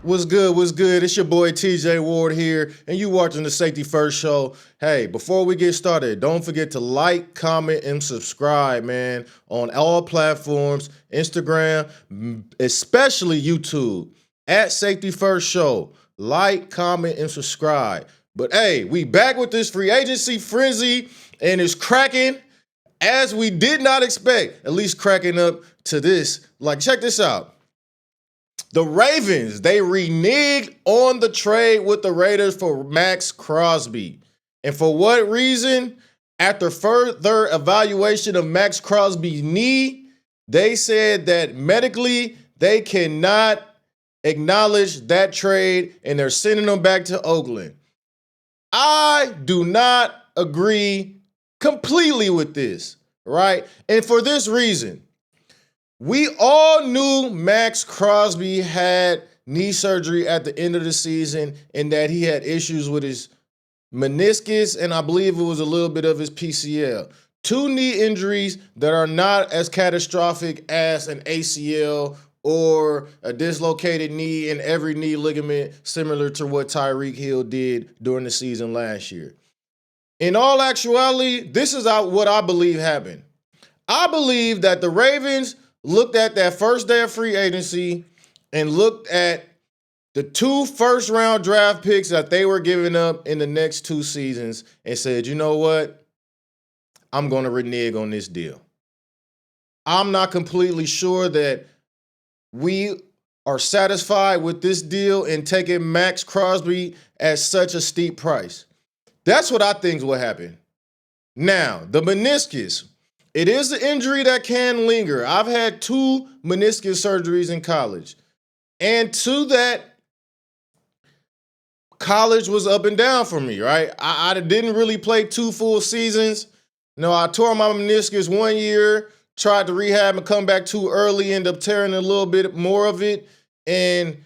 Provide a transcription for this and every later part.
What's good? What's good? It's your boy TJ Ward here, and you watching the Safety First Show. Hey, before we get started, don't forget to like, comment, and subscribe, man, on all platforms, Instagram, especially YouTube, at Safety First Show. Like, comment, and subscribe. But hey, we back with this free agency frenzy, and it's cracking as we did not expect, at least cracking up to this. Like, check this out. The Ravens, they reneged on the trade with the Raiders for Maxx Crosby. And for what reason? After further evaluation of Maxx Crosby's knee, they said that medically they cannot acknowledge that trade and they're sending him back to Oakland. I do not agree completely with this, right? And for this reason, we all knew Maxx Crosby had knee surgery at the end of the season and that he had issues with his meniscus and I believe it was a little bit of his PCL. Two knee injuries that are not as catastrophic as an ACL or a dislocated knee in every knee ligament, similar to what Tyreek Hill did during the season last year. In all actuality, this is what I believe happened. I believe that the Ravens looked at that first day of free agency and looked at the two first-round draft picks that they were giving up in the next two seasons and said, you know what? I'm going to renege on this deal. I'm not completely sure that we are satisfied with this deal and taking Maxx Crosby at such a steep price. That's what I think is what happened. Now, the meniscus. It is an injury that can linger. I've had two meniscus surgeries in college. And to that, college was up and down for me, right? I didn't really play two full seasons. I tore my meniscus 1 year, tried to rehab and come back too early, end up tearing a little bit more of it, and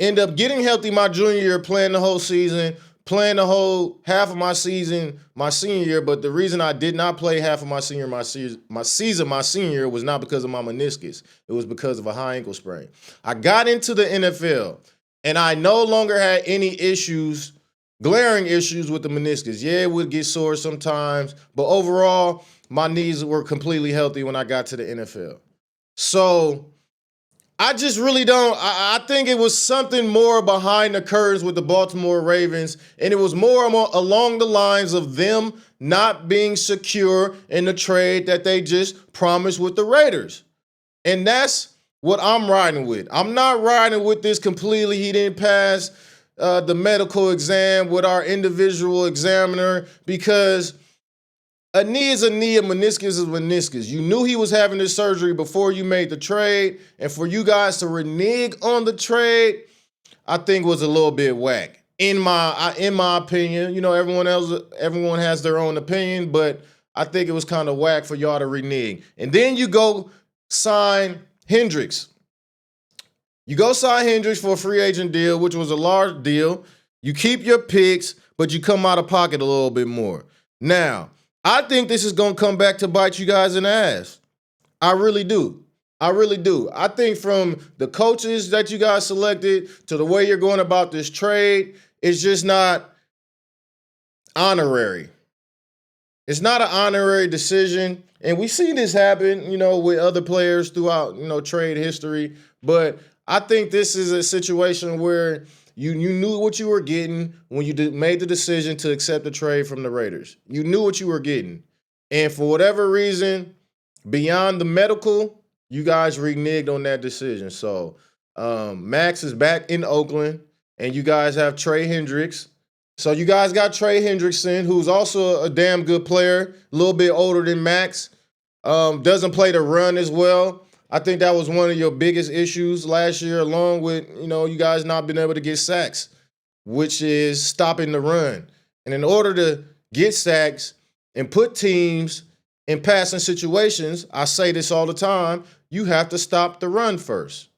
end up getting healthy my junior year, playing the whole season, playing the whole half of my season my senior year. But the reason I did not play half of my senior year was not because of my meniscus. It was because of a high ankle sprain. I got into the NFL and I no longer had any issues, glaring issues with the meniscus. Yeah, it would get sore sometimes, but overall, my knees were completely healthy when I got to the NFL. So I just really don't. I think it was something more behind the curtains with the Baltimore Ravens, and it was more along the lines of them not being secure in the trade that they just promised with the Raiders. And that's what I'm riding with. I'm not riding with this completely. He didn't pass the medical exam with our individual examiner because a knee is a knee, a meniscus is a meniscus. You knew he was having this surgery before you made the trade, and for you guys to renege on the trade, I think was a little bit whack. In my opinion, everyone has their own opinion, but I think it was kind of whack for y'all to renege. And then you go sign Hendricks. You go sign Hendricks for a free agent deal, which was a large deal. You keep your picks, but you come out of pocket a little bit more. Now, I think this is going to come back to bite you guys in the ass. I really do. I really do. I think from the coaches that you guys selected to the way you're going about this trade, it's just not honorary. It's not an honorary decision. And we see this happen, with other players throughout, trade history. But I think this is a situation where you knew what you were getting when you made the decision to accept the trade from the Raiders. You knew what you were getting. And for whatever reason, beyond the medical, you guys reneged on that decision. So Maxx is back in Oakland, and you guys have Trey Hendricks. So you guys got Trey Hendrickson, who's also a damn good player, a little bit older than Maxx. Doesn't play the run as well. I think that was one of your biggest issues last year, along with, you guys not being able to get sacks, which is stopping the run. And in order to get sacks and put teams in passing situations, I say this all the time, you have to stop the run first.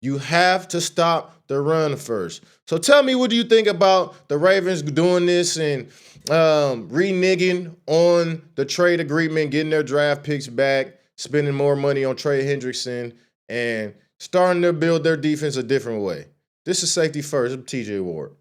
You have to stop the run first. So tell me, what do you think about the Ravens doing this and reneging on the trade agreement, getting their draft picks back, spending more money on Trey Hendrickson, and starting to build their defense a different way? This is Safety First. I'm TJ Ward.